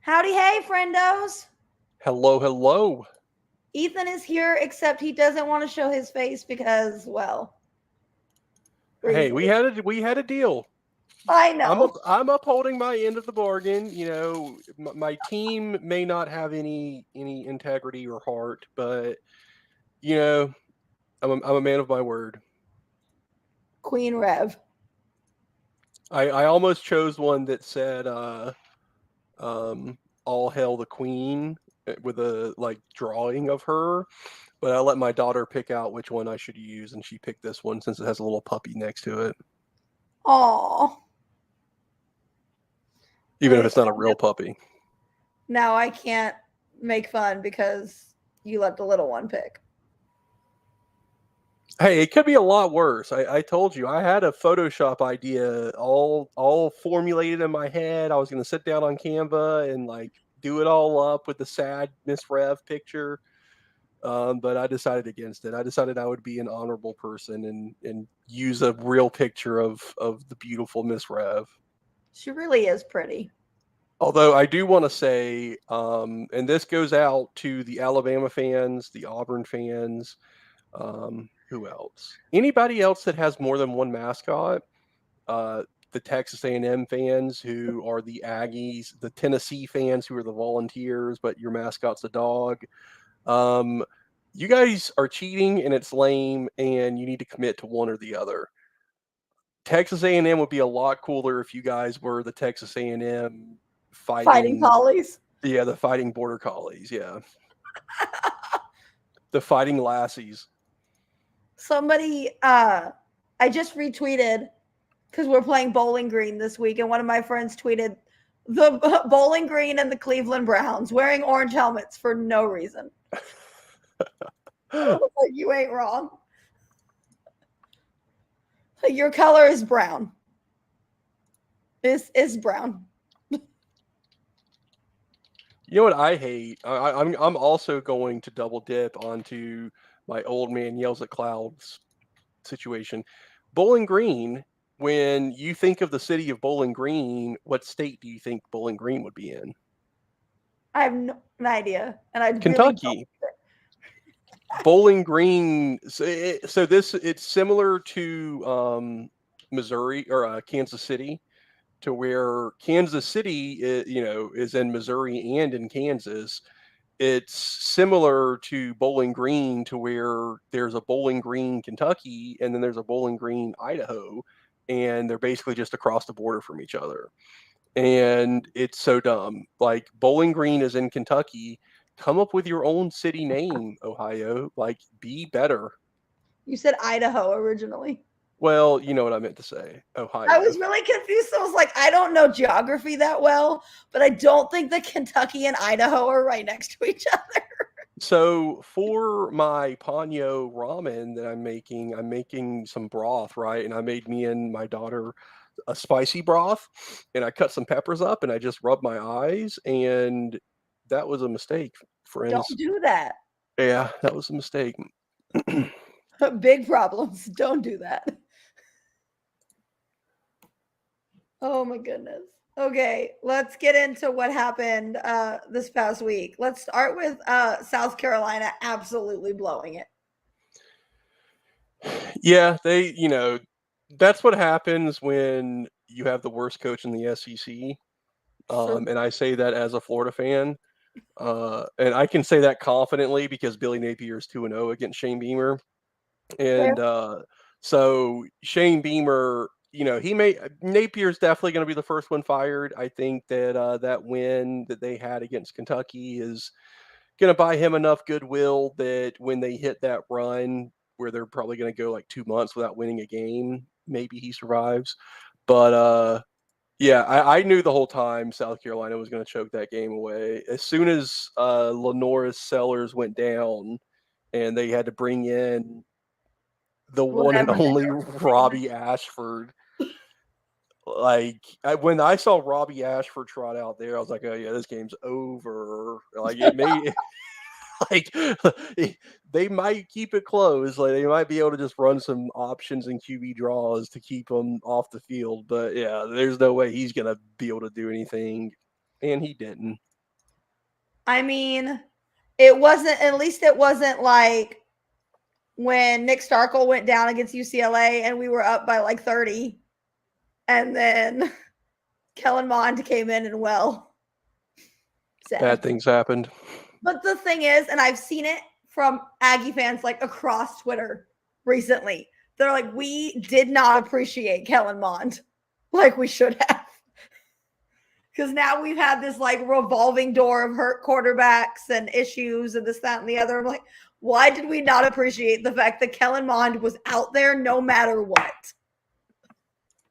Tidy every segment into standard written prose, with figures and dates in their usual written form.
Howdy, hey, friendos. Hello, hello. Ethan is here, except he doesn't want to show his face because, well, Hey, reasons. we had a deal. I know. I'm upholding my end of the bargain. My team may not have any integrity or heart, but you know, I'm a man of my word. Queen Rev. I almost chose one that said "All hail the Queen" with a like drawing of her, but I let my daughter pick out which one I should use, and she picked this one since it has a little puppy next to it, Aw. even if it's not a real puppy. Now I can't make fun because you let the little one pick. Hey, it could be a lot worse. I told you I had a Photoshop idea all formulated in my head. I was gonna sit down on Canva and like do it all up with the sad Miss Rev picture. But I decided against it. I decided I would be an honorable person and use a real picture of the beautiful Miss Rev. She really is pretty. Although I do want to say, and this goes out to the Alabama fans, the Auburn fans, who else? Anybody else that has more than one mascot? The Texas A&M fans who are the Aggies, the Tennessee fans who are the Volunteers, but your mascot's a dog. Um, you guys are cheating and it's lame, and you need to commit to one or the other. Texas A&M would be a lot cooler if you guys were the Texas A&M Fighting fighting, collies. yeah, the fighting border collies, yeah, the fighting lassies. Somebody, I just retweeted because we're playing Bowling Green this week, and one of my friends tweeted the Bowling Green and the Cleveland Browns wearing orange helmets for no reason. Like, you ain't wrong. Your color is brown. Is brown. You know what I hate? I'm also going to double dip onto my old man yells at clouds situation. Bowling Green. When you think of the city of Bowling Green, what state do you think Bowling Green would be in? I have no idea, and I really don't. Kentucky. Bowling Green. So this it's similar to Missouri or Kansas City, to where Kansas City, is in Missouri and in Kansas. It's similar to Bowling Green, to where there's a Bowling Green, Kentucky, and then there's a Bowling Green, Idaho, and they're basically just across the border from each other. And it's so dumb. Like Bowling Green is in Kentucky. Come up with your own city name, Ohio. Like, be better. You said Idaho originally. Well, you know what I meant to say, I Ohio. was really confused. I was like, I don't know geography that well, but I don't think that Kentucky and Idaho are right next to each other. So for my Ponyo ramen that I'm making some broth, right? And I made me and my daughter a spicy broth, and I cut some peppers up and I just rubbed my eyes, and that was a mistake, Don't friends. do that. Yeah, that was a mistake. Big problems. Don't do that. Oh my goodness. Okay, let's get into what happened this past week. Let's start with South Carolina absolutely blowing it. Yeah, that's what happens when you have the worst coach in the SEC. For And I say that as a Florida fan. And I can say that confidently because Billy Napier is 2-0 against Shane Beamer. fair. And so Shane Beamer, Napier's definitely going to be the first one fired. I think that that win that they had against Kentucky is going to buy him enough goodwill that when they hit that run where they're probably going to go like 2 months without winning a game, maybe he survives. But yeah, I knew the whole time South Carolina was going to choke that game away. As soon as Lenoris Sellers went down and they had to bring in the one and Whatever. only Robbie Ashford. When I saw Robbie Ashford trot out there, I was like, "Oh yeah, this game's over." Like it may, like they might keep it close. Like they might be able to just run some options and QB draws to keep him off the field. But yeah, there's no way he's gonna be able to do anything, and he didn't. I mean, it wasn't, at least it wasn't like when Nick Starkel went down against UCLA and we were up by like 30. And then Kellen Mond came in and sad. Bad things happened. But the thing is, and I've seen it from Aggie fans like across Twitter recently, they're like, we did not appreciate Kellen Mond like we should have. Because now we've had this like revolving door of hurt quarterbacks and issues and this, that, and the other. I'm like, why did we not appreciate the fact that Kellen Mond was out there no matter what?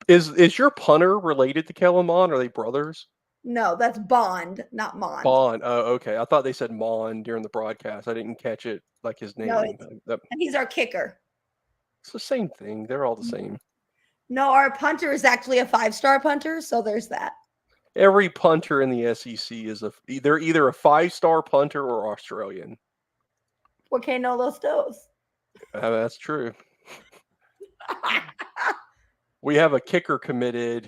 Is your punter related to Kellen Mond? Are they brothers? No, that's Bond, not Mond. Bond. Oh, okay. I thought they said Mond during the broadcast. I didn't catch it like his name. No, and he's our kicker. It's the same thing. They're all the same. No, our punter is actually a 5-star punter, so there's that. Every punter in the SEC is they're either a 5-star punter or Australian. Porque no los dos. That's true. We have a kicker committed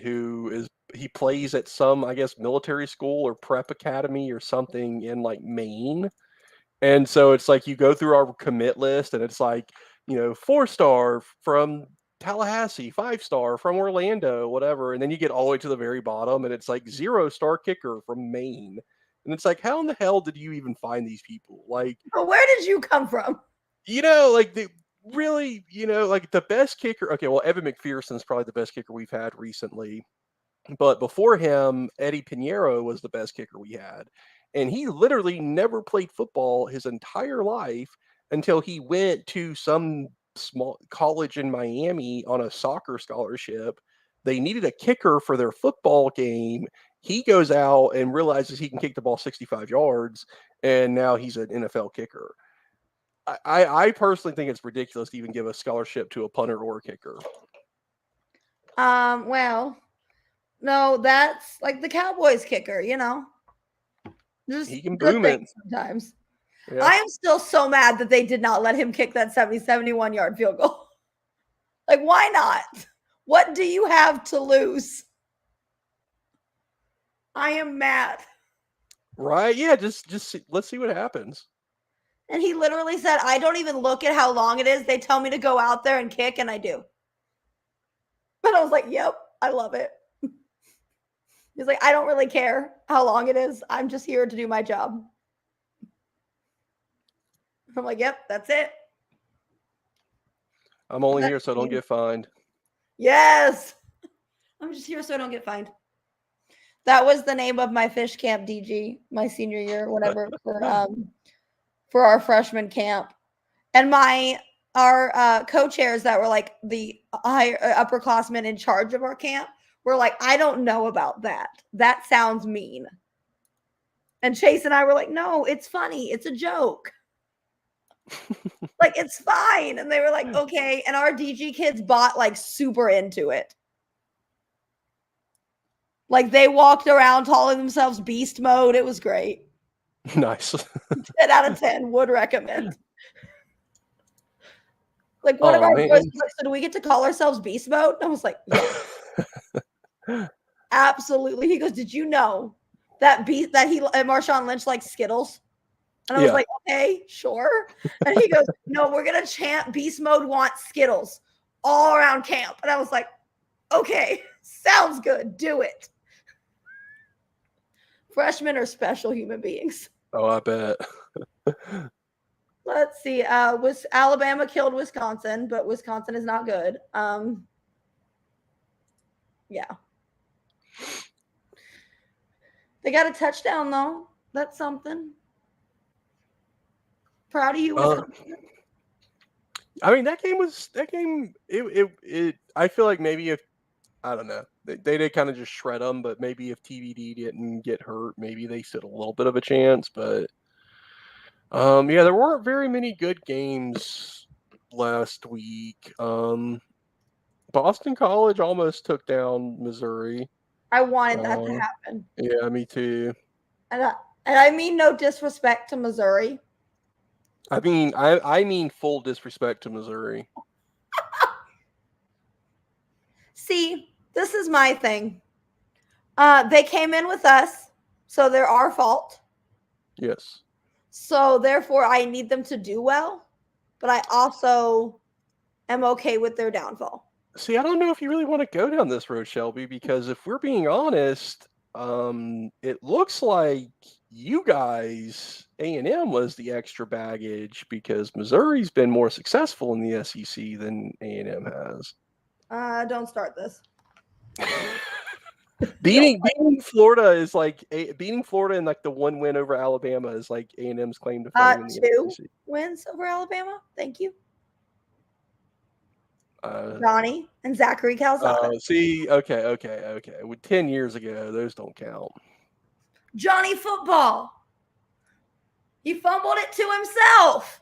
he plays at some, I guess, military school or prep academy or something in like Maine. And so it's like you go through our commit list and it's like, 4-star from Tallahassee, 5-star from Orlando, whatever. And then you get all the way to the very bottom and it's like 0-star kicker from Maine. And it's like, how in the hell did you even find these people? Like, but where did you come from? Like really, like the best kicker. Okay, well, Evan McPherson's probably the best kicker we've had recently. But before him, Eddie Pinheiro was the best kicker we had. And he literally never played football his entire life until he went to some small college in Miami on a soccer scholarship. They needed a kicker for their football game. He goes out and realizes he can kick the ball 65 yards, and now he's an NFL kicker. I personally think it's ridiculous to even give a scholarship to a punter or a kicker. Well, no, that's like the Cowboys kicker, Just he can boom it sometimes. Yeah. I am still so mad that they did not let him kick that 71-yard field goal. Like, why not? What do you have to lose? I am mad. Right? Yeah, just let's see what happens. And he literally said, I don't even look at how long it is. They tell me to go out there and kick, and I do. But I was like, yep, I love it. He's like, I don't really care how long it is. I'm just here to do my job. I'm like, yep, that's it. I'm only here so I don't get fined. Yes. I'm just here so I don't get fined. That was the name of my fish camp DG, my senior year, whatever, for our freshman camp. And our co-chairs that were like the upperclassmen in charge of our camp were like, I don't know about that. That sounds mean. And Chase and I were like, no, it's funny. It's a joke. Like, it's fine. And they were like, okay. And our DG kids bought like super into it. Like, they walked around calling themselves beast mode. It was great. Nice. 10 out of 10 would recommend. Like, one of our boys was like, so do we get to call ourselves beast mode? And I was like, yeah. Absolutely. He goes, did you know that Marshawn Lynch likes Skittles? And I was like, okay, sure. And he goes, no, we're going to chant beast mode wants Skittles all around camp. And I was like, okay, sounds good. Do it. Freshmen are special human beings. Oh, I bet. Let's see. Was Alabama killed Wisconsin, but Wisconsin is not good. Yeah. They got a touchdown though. That's something. Proud of you, Wisconsin. I mean, that game. It. I feel like maybe if I don't know, they did kind of just shred them, but maybe if TVD didn't get hurt, maybe they stood a little bit of a chance. But yeah, there weren't very many good games last week. Boston College almost took down Missouri. I wanted that to happen. Yeah, me too. And I mean no disrespect to Missouri. I mean full disrespect to Missouri. See, this is my thing. They came in with us, so they're our fault. Yes. So therefore, I need them to do well, but I also am okay with their downfall. See, I don't know if you really want to go down this road, Shelby, because if we're being honest, it looks like you guys, A&M was the extra baggage because Missouri's been more successful in the SEC than A&M has. Don't start this. Beating Florida is like beating Florida in like the one win over Alabama is like A&M's claim to fame in the 2 SEC. wins over Alabama. Thank you, Uh, Johnny and Zachary Calzada. see, okay. With 10 years ago, those don't count. Johnny football. He fumbled it to himself.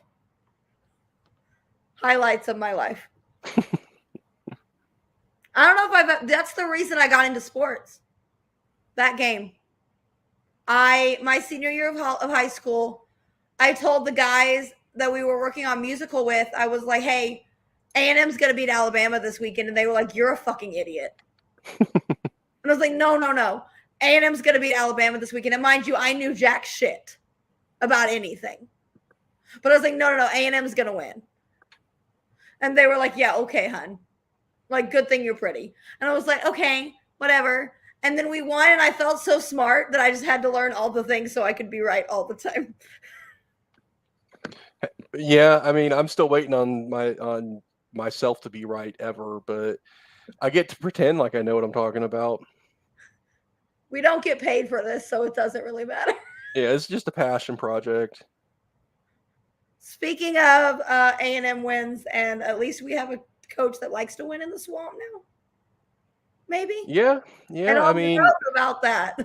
Highlights of my life. I don't know if that's the reason I got into sports. That game. My senior year of high school, I told the guys that we were working on musical with, I was like, hey, A&M's going to beat Alabama this weekend. And they were like, you're a fucking idiot. And I was like, no. A&M's going to beat Alabama this weekend. And mind you, I knew jack shit about anything. But I was like, no. A&M's going to win. And they were like, yeah, okay, hun. Like, good thing you're pretty. And I was like, okay, whatever. And then we won, and I felt so smart that I just had to learn all the things so I could be right all the time. Yeah, I mean, I'm still waiting on myself to be right ever, but I get to pretend like I know what I'm talking about. We don't get paid for this, so it doesn't really matter. Yeah, it's just a passion project. Speaking of A&M wins, and at least we have a coach that likes to win in the swamp now. Maybe. Yeah. And I on the mean, road about that.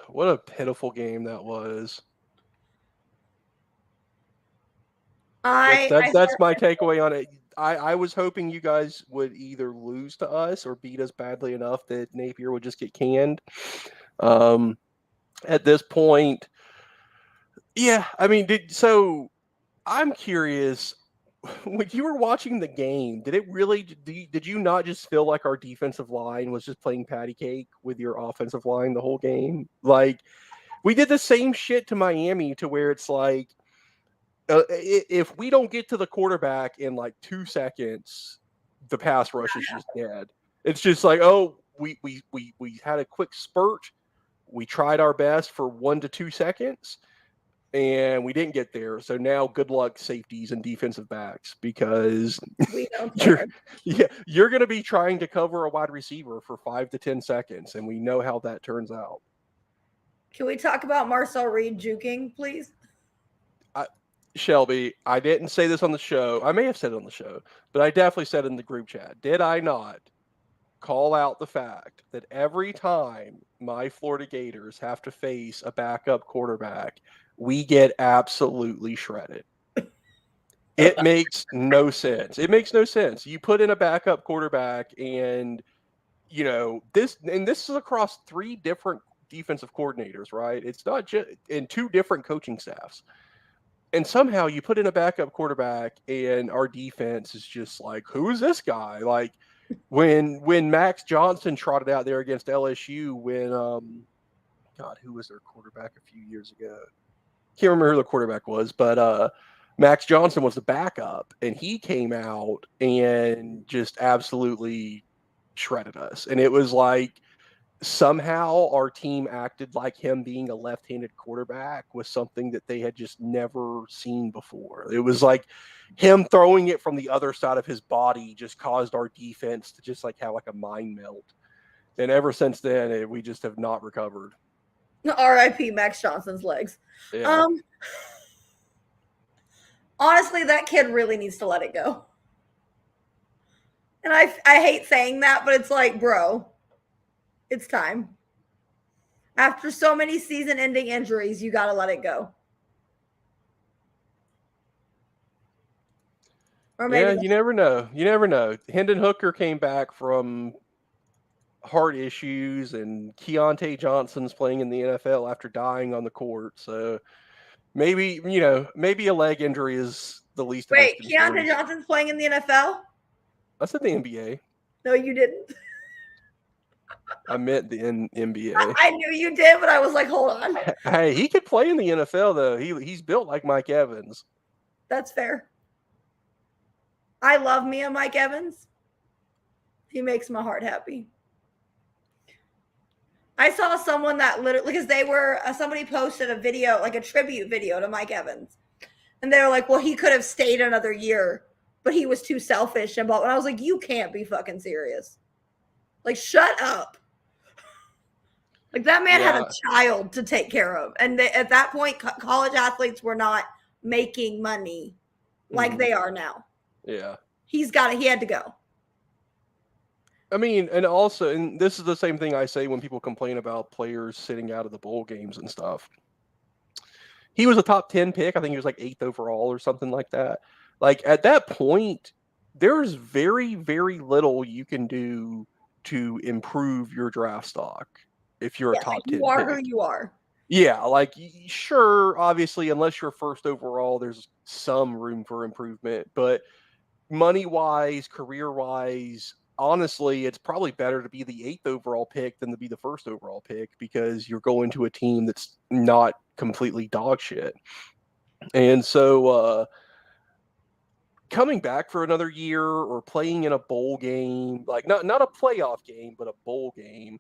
what a pitiful game that was. That's my takeaway on it. I was hoping you guys would either lose to us or beat us badly enough that Napier would just get canned. At this point, yeah, I mean, so I'm curious. When you were watching the game, did it really? Did you not just feel like our defensive line was just playing patty cake with your offensive line the whole game? Like we did the same shit to Miami, to where it's like, if we don't get to the quarterback in like 2 seconds, the pass rush is just dead. It's just like, oh, we had a quick spurt. We tried our best for 1 to 2 seconds, and we didn't get there. So now, good luck, safeties and defensive backs, because we don't you're going to be trying to cover a wide receiver for 5 to 10 seconds, and we know how that turns out. Can we talk about Marcel Reed juking, please? Shelby, I didn't say this on the show. I may have said it on the show, but I definitely said it in the group chat. Did I not call out the fact that every time my Florida Gators have to face a backup quarterback, we get absolutely shredded? It makes no sense. It makes no sense. You put in a backup quarterback, and this is across 3 different defensive coordinators, right? It's not just in 2 different coaching staffs. And somehow you put in a backup quarterback, and our defense is just like, who is this guy? Like when Max Johnson trotted out there against LSU, when God, who was their quarterback a few years ago? Can't remember who the quarterback was, but Max Johnson was the backup, and he came out and just absolutely shredded us. And it was like, somehow our team acted like him being a left-handed quarterback was something that they had just never seen before. It was like him throwing it from the other side of his body just caused our defense to just like have like a mind melt. And ever since then, we just have not recovered. R.I.P. Max Johnson's legs. Yeah. Honestly, that kid really needs to let it go. And I hate saying that, but it's like, bro, it's time. After so many season-ending injuries, you got to let it go. Or maybe you never know. You never know. Hendon Hooker came back from heart issues, and Keontae Johnson's playing in the NFL after dying on the court. So maybe a leg injury is the least. Wait, Keontae Johnson's playing in the NFL? I said the NBA. No, you didn't. I meant the NBA. I knew you did, but I was like, hold on. Hey, he could play in the NFL though. He's built like Mike Evans. That's fair. I love me a Mike Evans. He makes my heart happy. I saw someone that literally, because they were, somebody posted a video, like a tribute video to Mike Evans. And they were like, well, he could have stayed another year, but he was too selfish. And I was like, you can't be fucking serious. Like, shut up. Like, that man had a child to take care of. And at that point, college athletes were not making money like they are now. Yeah. He had to go. I mean, and this is the same thing I say when people complain about players sitting out of the bowl games and stuff. He was a top 10 pick. I think he was like 8th overall or something like that. Like, at that point, there's very, very little you can do to improve your draft stock if you're a top 10 you are pick. who you are. Yeah, like, sure, obviously, unless you're first overall, there's some room for improvement. But money-wise, career-wise, honestly, it's probably better to be the 8th overall pick than to be the first overall pick, because you're going to a team that's not completely dog shit. And so coming back for another year or playing in a bowl game, like not a playoff game, but a bowl game,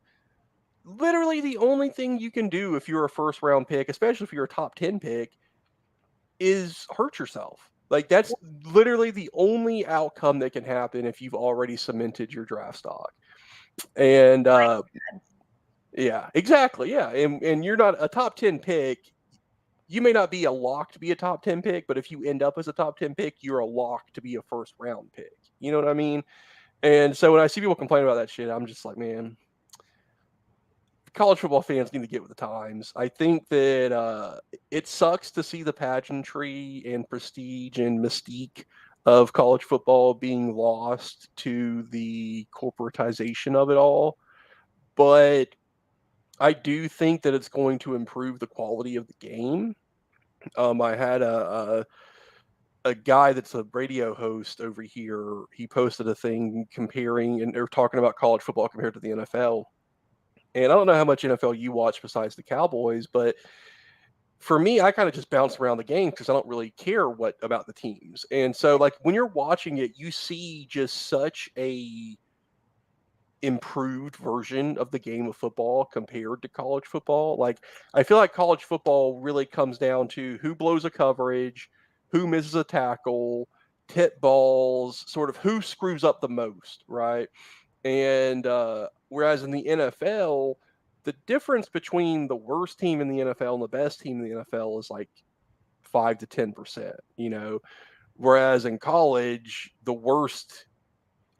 literally the only thing you can do if you're a first round pick, especially if you're a top 10 pick, is hurt yourself. Like, that's literally the only outcome that can happen if you've already cemented your draft stock. And yeah, exactly. Yeah. And you're not a top 10 pick. You may not be a lock to be a top 10 pick, but if you end up as a top 10 pick, you're a lock to be a first round pick. You know what I mean? And so when I see people complain about that shit, I'm just like, man, college football fans need to get with the times. I think that it sucks to see the pageantry and prestige and mystique of college football being lost to the corporatization of it all. But I do think that it's going to improve the quality of the game. I had a guy that's a radio host over here. He posted a thing comparing, and they're talking about college football compared to the NFL. And I don't know how much NFL you watch besides the Cowboys, but for me, I kind of just bounce around the game because I don't really care about the teams. And so, like, when you're watching it, you see just such a improved version of the game of football compared to college football. Like, I feel like college football really comes down to who blows a coverage, who misses a tackle, tip balls, sort of who screws up the most, right? And whereas in the NFL, the difference between the worst team in the NFL and the best team in the NFL is like 5 to 10%, you know. Whereas in college, the worst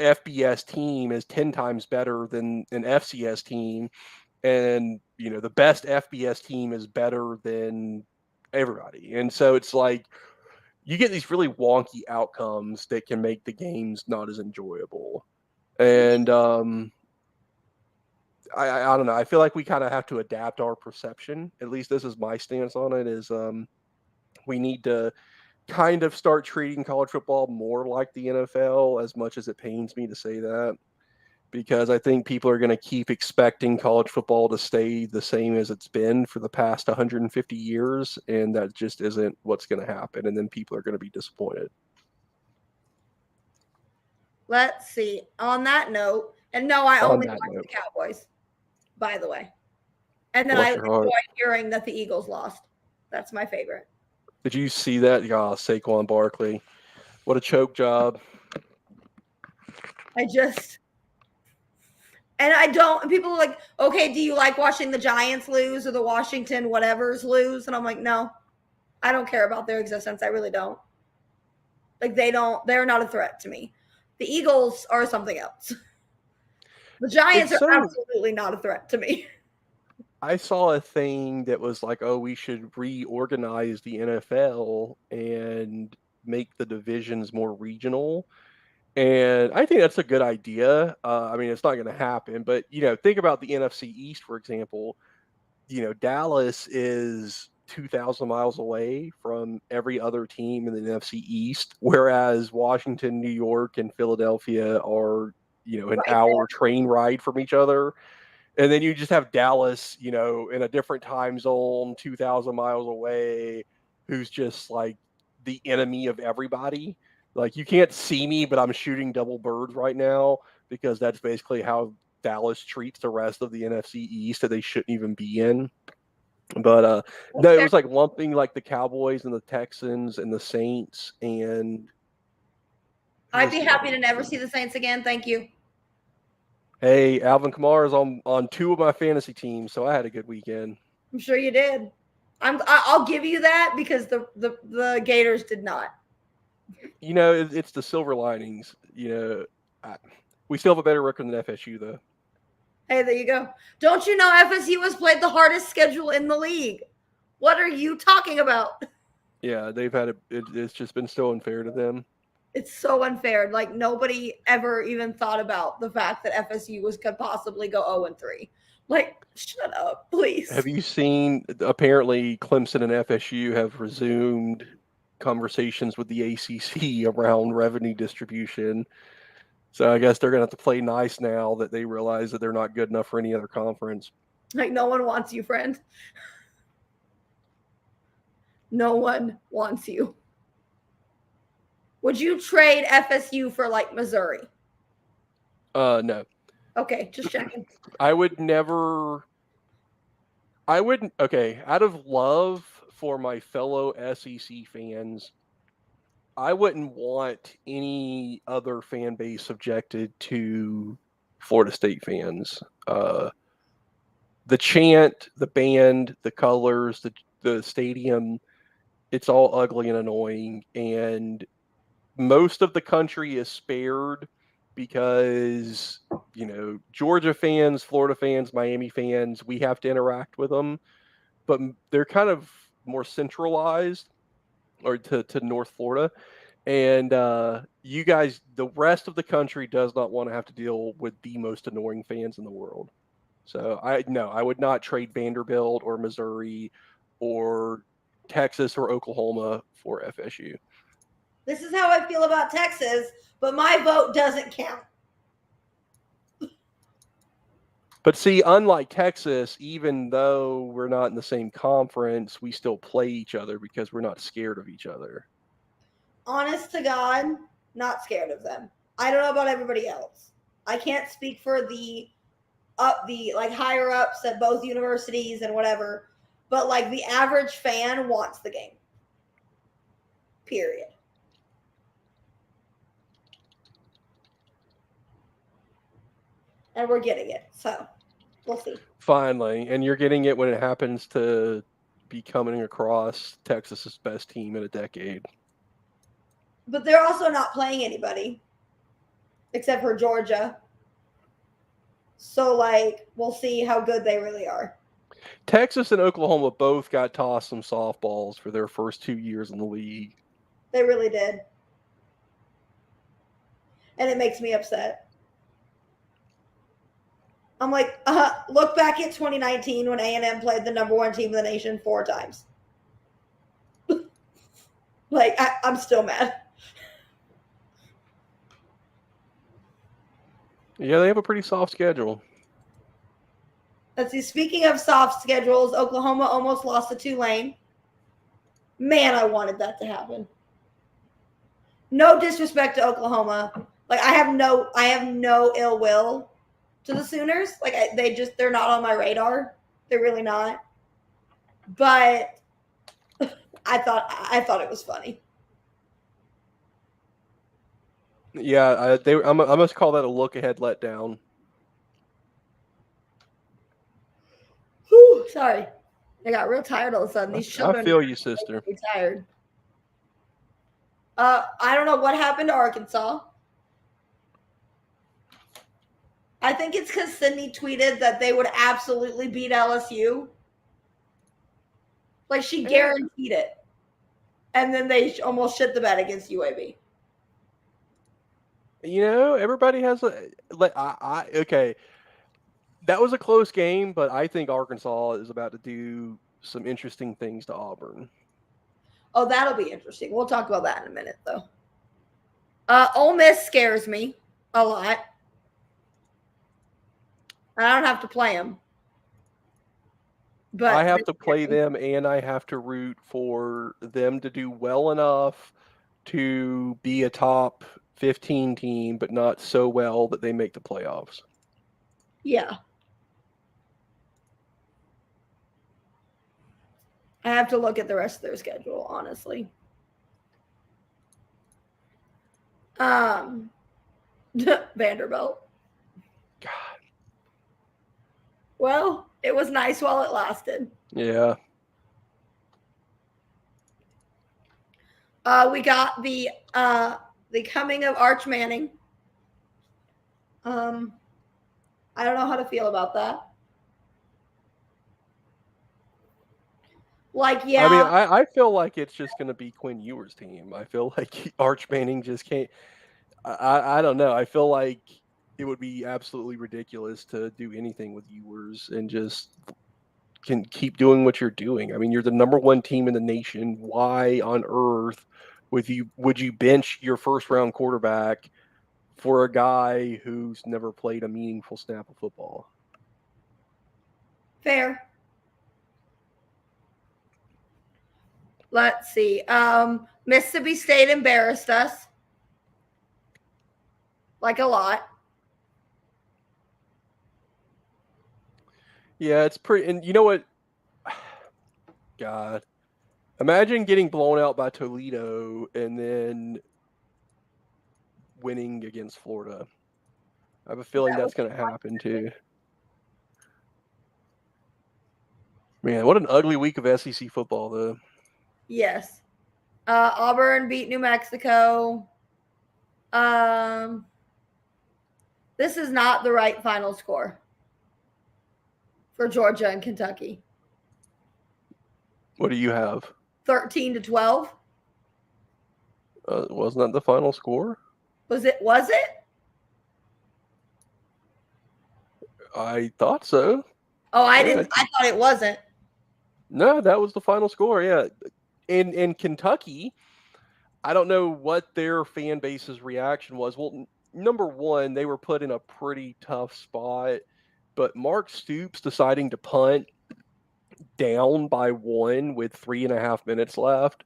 FBS team is 10 times better than an FCS team, and you know, the best FBS team is better than everybody. And so it's like you get these really wonky outcomes that can make the games not as enjoyable. And I don't know. I feel like we kind of have to adapt our perception. At least this is my stance on it, is we need to kind of start treating college football more like the NFL, as much as it pains me to say that, because I think people are going to keep expecting college football to stay the same as it's been for the past 150 years, and that just isn't what's going to happen, and then people are going to be disappointed. Let's see. On that note, and no, I only watch the Cowboys, by the way. And then I enjoy hearing that the Eagles lost. That's my favorite. Did you see that? Oh, Saquon Barkley. What a choke job. And people are like, okay, do you like watching the Giants lose or the Washington whatevers lose? And I'm like, no, I don't care about their existence. I really don't. Like, they're not a threat to me. The Eagles are something else. The Giants are absolutely not a threat to me. I saw a thing that was like, oh, we should reorganize the NFL and make the divisions more regional. And I think that's a good idea. I mean, it's not going to happen, but, you know, think about the NFC East, for example. You know, Dallas is 2,000 miles away from every other team in the NFC East, whereas Washington, New York, and Philadelphia are, you know, an hour train ride from each other. And then you just have Dallas, you know, in a different time zone, 2,000 miles away, who's just like the enemy of everybody. Like, you can't see me, but I'm shooting double birds right now because that's basically how Dallas treats the rest of the NFC East that they shouldn't even be in. But no, it was like lumping like the Cowboys and the Texans and the Saints and I'd be happy to never see the Saints again. Thank you. Hey, Alvin Kamara is on two of my fantasy teams, so I had a good weekend. I'm sure you did. I'll give you that because the Gators did not. You know, it's the silver linings. You know, we still have a better record than FSU, though. Hey, there you go. Don't you know FSU has played the hardest schedule in the league? What are you talking about? Yeah, they've had it's just been so unfair to them. It's so unfair. Like, nobody ever even thought about the fact that FSU could possibly go 0-3. Like, shut up, please. Have you seen? Apparently, Clemson and FSU have resumed conversations with the ACC around revenue distribution. So I guess they're going to have to play nice now that they realize that they're not good enough for any other conference. Like, no one wants you, friend. No one wants you. Would you trade FSU for like Missouri? No. Okay, just checking. I would never. I wouldn't. Okay, out of love for my fellow SEC fans, I wouldn't want any other fan base subjected to Florida State fans. The chant, the band, the colors, the stadium, it's all ugly and annoying. And most of the country is spared because, you know, Georgia fans, Florida fans, Miami fans, we have to interact with them. But they're kind of more centralized or to North Florida. And you guys, the rest of the country does not want to have to deal with the most annoying fans in the world. So I would not trade Vanderbilt or Missouri or Texas or Oklahoma for FSU. This is how I feel about Texas, but my vote doesn't count. But see, unlike Texas, even though we're not in the same conference, we still play each other because we're not scared of each other. Honest to God, not scared of them. I don't know about everybody else. I can't speak for the like higher ups at both universities and whatever, but like the average fan wants the game. Period. And we're getting it. So we'll see. Finally. And you're getting it when it happens to be coming across Texas's best team in a decade. But they're also not playing anybody except for Georgia. So, like, we'll see how good they really are. Texas and Oklahoma both got tossed some softballs for their first 2 years in the league. They really did. And it makes me upset. I'm like, look back at 2019 when A&M played the number one team in the nation 4 times. Like, I'm still mad. Yeah, they have a pretty soft schedule. Let's see. Speaking of soft schedules, Oklahoma almost lost to Tulane. Man, I wanted that to happen. No disrespect to Oklahoma. Like, I have no ill will to the Sooners. Like, they're not on my radar. They're really not. But I thought it was funny. Yeah, I must call that a look ahead letdown. Whew, sorry. I got real tired all of a sudden. These children. I feel you, sister. Tired. I don't know what happened to Arkansas. I think it's because Sydney tweeted that they would absolutely beat LSU. Like, she guaranteed it. And then they almost shit the bed against UAB. You know, everybody has okay. That was a close game, but I think Arkansas is about to do some interesting things to Auburn. Oh, that'll be interesting. We'll talk about that in a minute, though. Ole Miss scares me a lot. I don't have to play them. But I have to play them, and I have to root for them to do well enough to be a top 15 team, but not so well that they make the playoffs. Yeah. I have to look at the rest of their schedule, honestly. Vanderbilt. God. Well, it was nice while it lasted. Yeah. We got the coming of Arch Manning. I don't know how to feel about that. Like, yeah. I mean, I feel like it's just going to be Quinn Ewers' team. I feel like Arch Manning just can't. I don't know. I feel like it would be absolutely ridiculous to do anything with Ewers and just can keep doing what you're doing. I mean, you're the number one team in the nation. Why on earth would you bench your first round quarterback for a guy who's never played a meaningful snap of football? Fair. Let's see. Mississippi State embarrassed us. Like a lot. Yeah, it's pretty. And you know what? God, imagine getting blown out by Toledo and then winning against Florida. I have a feeling that's going to happen too. Man, what an ugly week of SEC football, though. Yes. Auburn beat New Mexico. This is not the right final score for Georgia and Kentucky. What do you have? 13-12. Wasn't that the final score? Was it? I thought so. Oh, I didn't. I thought it wasn't. No, that was the final score. Yeah, in Kentucky, I don't know what their fan base's reaction was. Well, number one, they were put in a pretty tough spot, but Mark Stoops deciding to punt down by 1 with 3.5 minutes left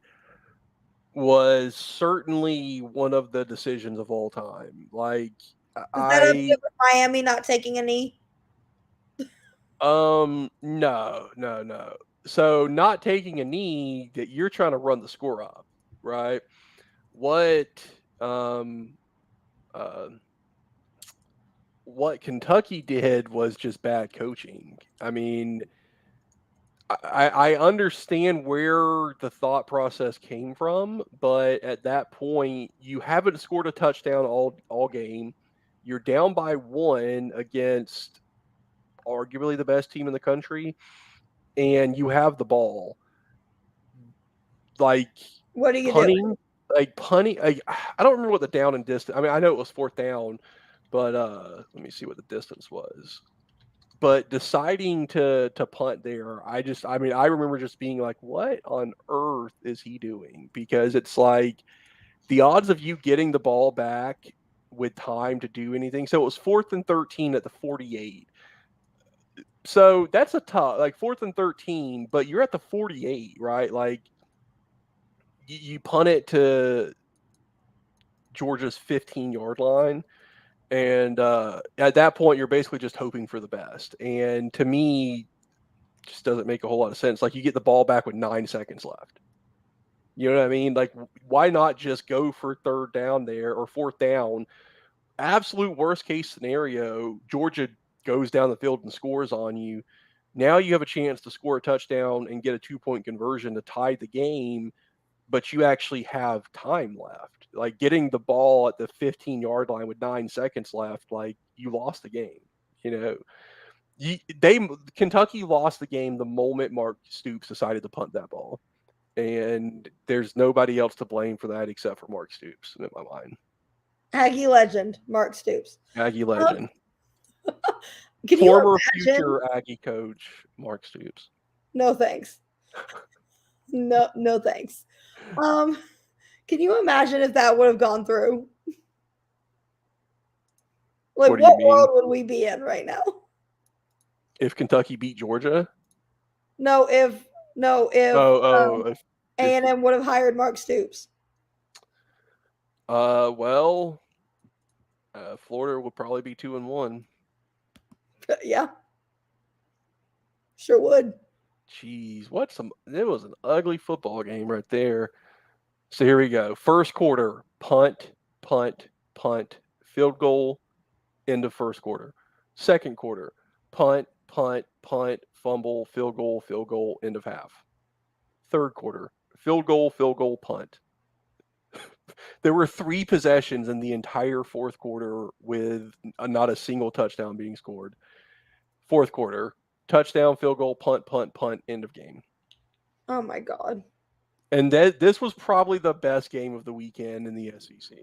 was certainly one of the decisions of all time. Like, Is that up with Miami not taking a knee? No. So not taking a knee, that you're trying to run the score up, right? What Kentucky did was just bad coaching. I mean, I understand where the thought process came from, but at that point, you haven't scored a touchdown all game. You're down by 1 against arguably the best team in the country, and you have the ball. Like, what are you punting, doing? Like punting. I don't remember what the down and distance. I mean, I know it was 4th down, but let me see what the distance was. But deciding to punt there, I remember just being like, what on earth is he doing? Because it's like the odds of you getting the ball back with time to do anything. So it was 4th and 13 at the 48. So that's a tough, like 4th and 13, but you're at the 48, right? Like you punt it to Georgia's 15-yard line. And at that point, you're basically just hoping for the best. And to me, just doesn't make a whole lot of sense. Like, you get the ball back with 9 seconds left. You know what I mean? Like, why not just go for 3rd down there or 4th down? Absolute worst case scenario, Georgia goes down the field and scores on you. Now you have a chance to score a touchdown and get a 2-point conversion to tie the game, but you actually have time left. Like, getting the ball at the 15-yard line with 9 seconds left, like, you lost the game. You know, Kentucky lost the game the moment Mark Stoops decided to punt that ball, and there's nobody else to blame for that except for Mark Stoops in my mind. Aggie legend, Mark Stoops. Aggie legend. Former future Aggie coach, Mark Stoops. No thanks. No thanks. Can you imagine if that would have gone through? Like, what world would we be in right now? If Kentucky beat Georgia? No, if If A&M would have hired Mark Stoops. well, Florida would probably be 2-1. Yeah. Sure would. Jeez, it was an ugly football game right there. So here we go. First quarter, punt, punt, punt, field goal, end of first quarter. Second quarter, punt, punt, punt, fumble, field goal, end of half. Third quarter, field goal, punt. There were 3 possessions in the entire fourth quarter with not a single touchdown being scored. Fourth quarter, touchdown, field goal, punt, punt, punt, end of game. Oh my God. And this was probably the best game of the weekend in the SEC.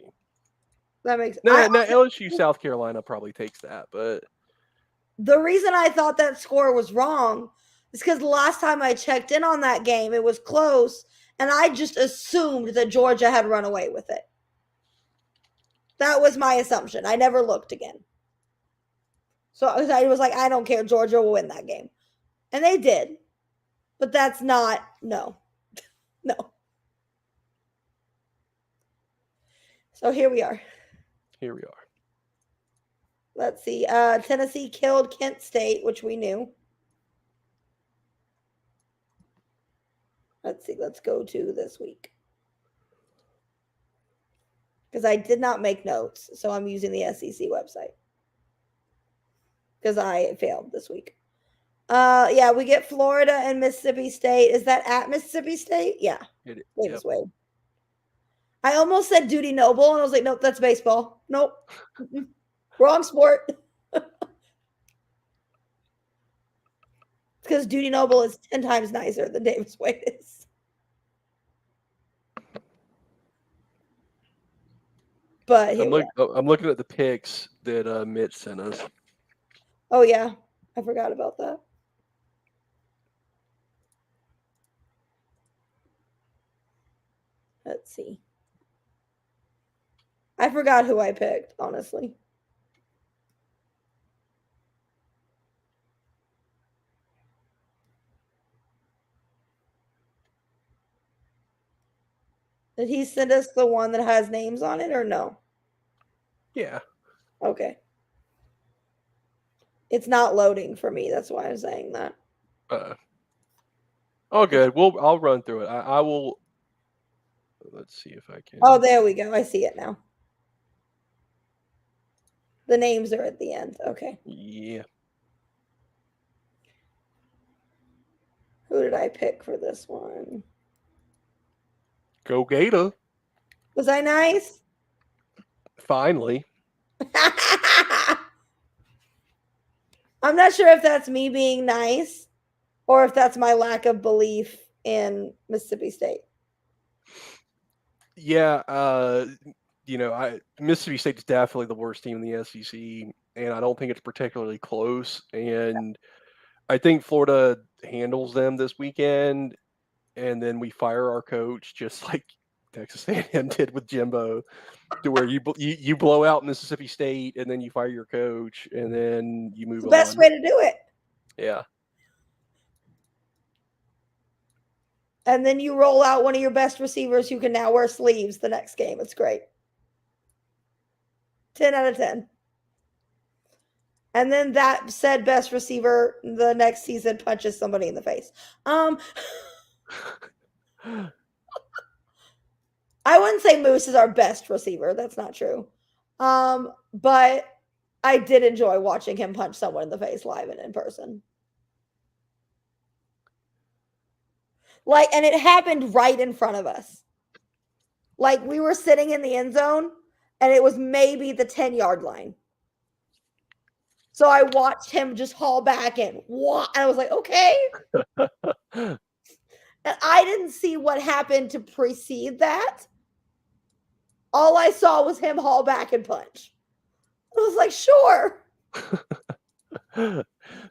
That makes Now LSU South Carolina probably takes that, but the reason I thought that score was wrong is because the last time I checked in on that game, it was close, and I just assumed that Georgia had run away with it. That was my assumption. I never looked again. So I was like, I don't care. Georgia will win that game. And they did. But that's not, no. No. So here we are. Here we are. Let's see. Tennessee killed Kent State, which we knew. Let's see. Let's go to this week. Because I did not make notes. So I'm using the SEC website. Because I failed this week. Yeah, we get Florida and Mississippi State. Is that at Mississippi State? Yeah. Davis Wade. I almost said Duty Noble, and I was like, nope, that's baseball. Nope. Wrong sport. Because Duty Noble is 10 times nicer than Davis Wade is. But I'm looking at the picks that Mitch sent us. Oh, yeah. I forgot about that. Let's see. I forgot who I picked, honestly. Did he send us the one that has names on it or no? Yeah. Okay. It's not loading for me. That's why I'm saying that. Oh, good. I'll run through it. I will. Let's see if I can. Oh, there we go. I see it now. The names are at the end. Okay. Yeah. Who did I pick for this one? Go Gator. Was I nice? Finally. I'm not sure if that's me being nice or if that's my lack of belief in Mississippi State. Yeah, Mississippi State's definitely the worst team in the SEC, and I don't think it's particularly close. And I think Florida handles them this weekend, and then we fire our coach just like Texas A&M did with Jimbo, to where you blow out Mississippi State, and then you fire your coach, and then you move on. Best way to do it. Yeah. And then you roll out one of your best receivers who can now wear sleeves the next game. It's great. 10 out of 10. And then that said best receiver the next season punches somebody in the face. I wouldn't say Moose is our best receiver. That's not true. But I did enjoy watching him punch someone in the face live and in person. And it happened right in front of us. Like, we were sitting in the end zone, and it was maybe the 10-yard line. So I watched him just haul back and I was like, okay. And I didn't see what happened to precede that. All I saw was him haul back and punch. I was like, sure.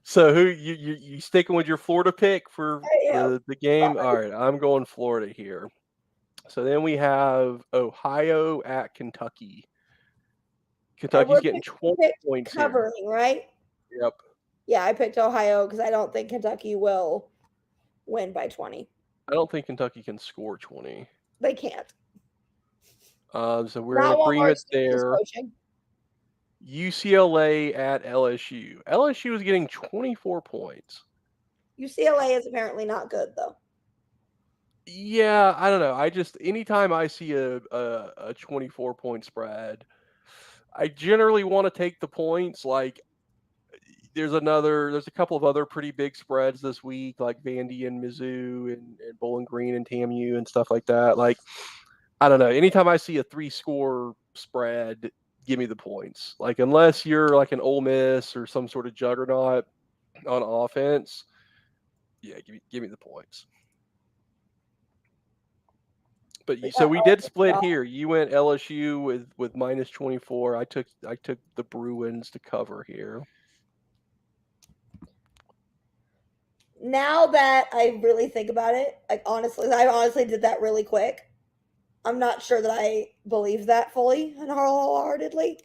So who you sticking with your Florida pick for the game? All right, I'm going Florida here. So then we have Ohio at Kentucky. Kentucky's getting 20 points covering, here. Right? Yep. Yeah, I picked Ohio because I don't think Kentucky will win by 20. I don't think Kentucky can score 20. They can't. So we're in Not while Mark agreement Stoops is there. coaching. UCLA at LSU. LSU is getting 24 points. UCLA is apparently not good though. Yeah, I don't know. I just anytime I see a 24-point spread, I generally want to take the points. Like there's a couple of other pretty big spreads this week, like Vandy and Mizzou and Bowling Green and TAMU and stuff like that. Like I don't know. Anytime I see a 3-score spread, give me the points. Like unless you're like an Ole Miss or some sort of juggernaut on offense, yeah, give me the points. But so we did split here. You went LSU with minus 24. I took the Bruins to cover here. Now that I really think about it, like honestly, I honestly did that really quick. I'm not sure that I believe that fully and wholeheartedly. See,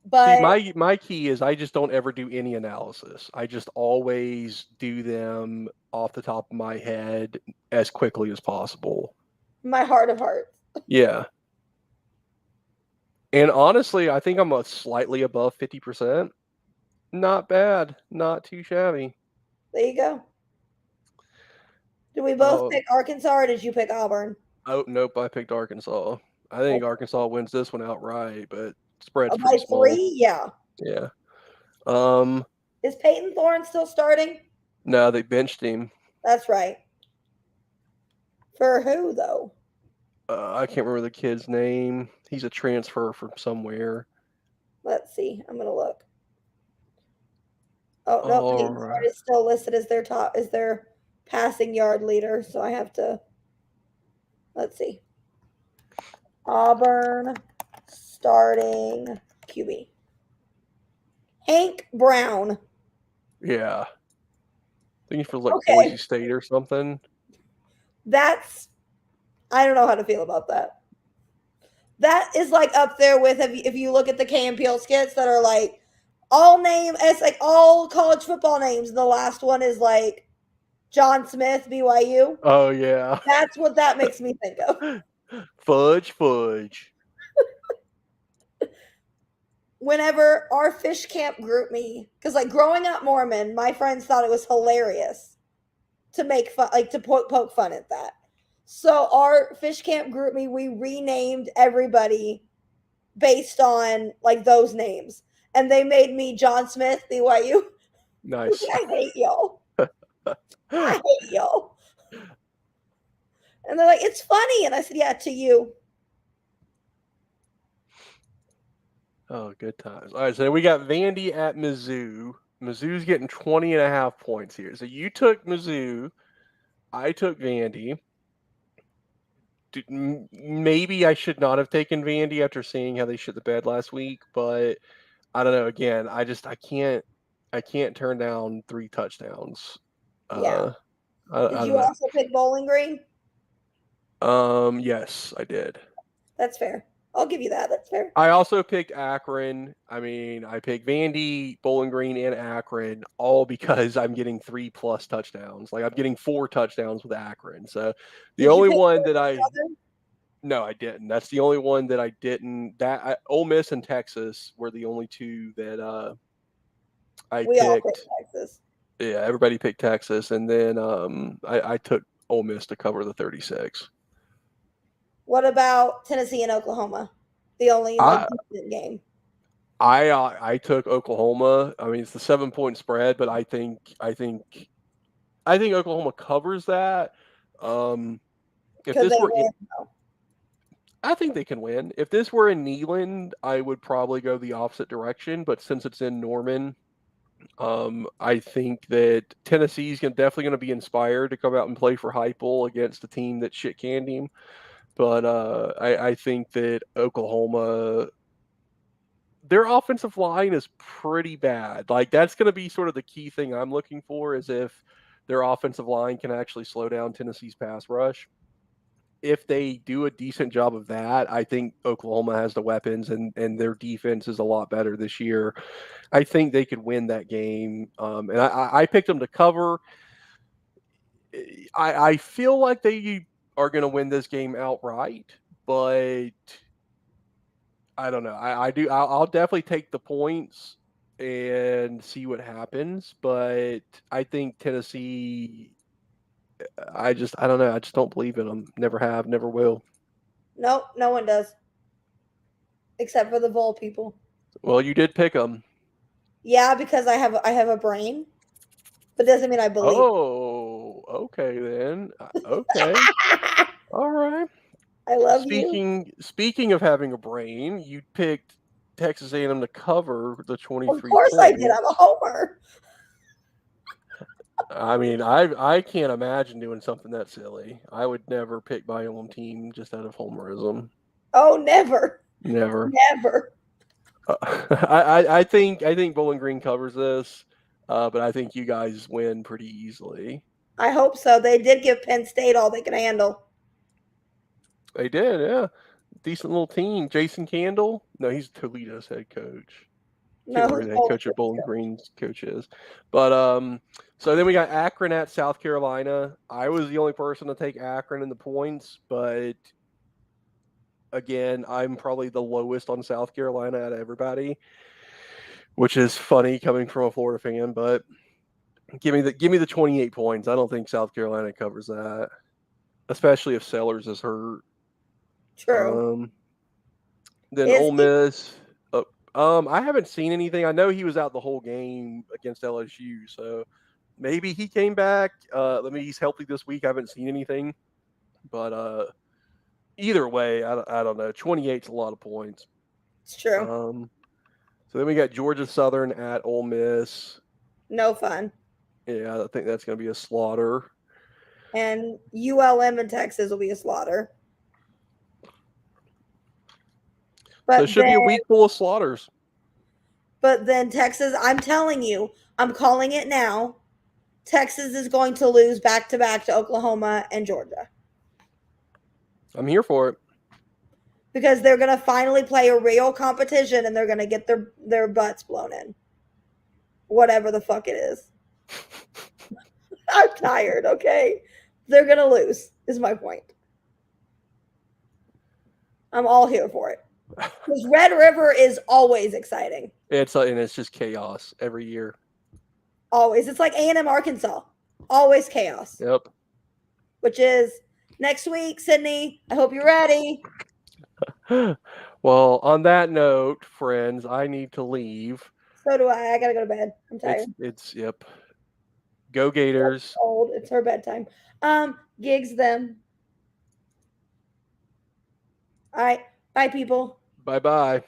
But my key is I just don't ever do any analysis. I just always do them off the top of my head as quickly as possible. my heart of hearts. Yeah. And honestly, I think I'm slightly above 50%. Not bad. Not too shabby. There you go. Did we both pick Arkansas or did you pick Auburn? Oh, nope. I picked Arkansas. I think Arkansas wins this one outright, but spread's By pretty small. 3? Yeah. Yeah. Is Peyton Thorne still starting? No, they benched him. That's right. For who though? I can't remember the kid's name. He's a transfer from somewhere. Let's see. I'm gonna look. Oh no, Peyton Thorne is still listed as their passing yard leader. So I have to. Let's see. Auburn starting QB. Hank Brown. Yeah. I think he's for like Okay. Boise State or something. I don't know how to feel about that. That is like up there with if you look at the Key and Peele skits that are like it's like all college football names. And the last one is like John Smith, BYU. Oh yeah. That's what that makes me think of. Fudge. Whenever our fish camp group me, because like growing up Mormon, my friends thought it was hilarious to make fun, like to poke fun at that. So our fish camp group me, we renamed everybody based on like those names, and they made me John Smith, BYU. Nice. I hate y'all. I hate y'all. And they're like, it's funny, and I said, yeah, to you. Oh, good times. All right, so we got Vandy at Mizzou. Mizzou's getting 20.5 points here. So you took Mizzou. I took Vandy. Maybe I should not have taken Vandy after seeing how they shit the bed last week, but I don't know. Again, I can't turn down 3 touchdowns. Yeah. Did you know. also pick Bowling Green? Yes, I did. That's fair. I'll give you that. That's fair. I also picked Akron. I mean, I picked Vandy, Bowling Green, and Akron, all because I'm getting 3+ touchdowns. Like I'm getting 4 touchdowns with Akron. So the only one that no, I didn't. That's the only one that I didn't. Ole Miss and Texas were the only 2 that I picked. All picked Texas. Yeah, everybody picked Texas, and then I took Ole Miss to cover the 36. What about Tennessee and Oklahoma? The only decent game. I took Oklahoma. I mean, it's the 7-point spread, but I think Oklahoma covers that. If this were, I think they can win. If this were in Neyland, I would probably go the opposite direction. But since it's in Norman, I think that Tennessee's definitely going to be inspired to come out and play for Heupel against a team that shit canned him. But I think that Oklahoma, their offensive line is pretty bad. Like that's going to be sort of the key thing I'm looking for is if their offensive line can actually slow down Tennessee's pass rush. if they do a decent job of that, I think Oklahoma has the weapons and their defense is a lot better this year. I think they could win that game. And I picked them to cover. I feel like they are going to win this game outright, but I don't know. I do. I'll definitely take the points and see what happens. But I think Tennessee. I don't know. I just don't believe in them. Never have. Never will. Nope, no one does, except for the Vol people. Well, you did pick them. Yeah, because I have a brain, but doesn't mean I believe. Oh, okay then. Okay. All right. I love you. Speaking of having a brain, you picked Texas A&M to cover the Of 23 course I did. I'm a points. homer. I mean, I can't imagine doing something that silly. I would never pick my own team just out of homerism. Oh, never, Never. never. I think Bowling Green covers this, but I think you guys win pretty easily. I hope so. They did give Penn State all they can handle. They did, yeah. Decent little team. Jason Candle. No, he's Toledo's head coach. Can't No, remember who's who the head Bowling coach of Bowling Green's coach is. But so then we got Akron at South Carolina. I was the only person to take Akron in the points, but again, I'm probably the lowest on South Carolina out of everybody, which is funny coming from a Florida fan, but give me the 28 points. I don't think South Carolina covers that, especially if Sellers is hurt. True. Then Is Ole he? Miss. I haven't seen anything. I know he was out the whole game against LSU, so maybe he came back. He's healthy this week. I haven't seen anything, but either way, I don't know. 28's a lot of points. It's true. So then we got Georgia Southern at Ole Miss. No fun. Yeah, I think that's going to be a slaughter. And ULM in Texas will be a slaughter. So But it should be a week full of slaughters. But then Texas, I'm telling you, I'm calling it now. Texas is going to lose back to back to Oklahoma and Georgia I'm here for it. because they're going to finally play a real competition and they're going to get their butts blown in. Whatever the fuck it is. I'm tired, okay? They're going to lose, is my point. I'm all here for it. Because Red River is always exciting. It's just chaos every year. Always. It's like A&M Arkansas. Always chaos. Yep. Which is next week, Sydney. I hope you're ready. Well, on that note, friends, I need to leave. So do I. I gotta go to bed. I'm tired. It's yep. Go Gators. It's cold. It's her bedtime. Gigs them. All right. Bye, people. Bye bye.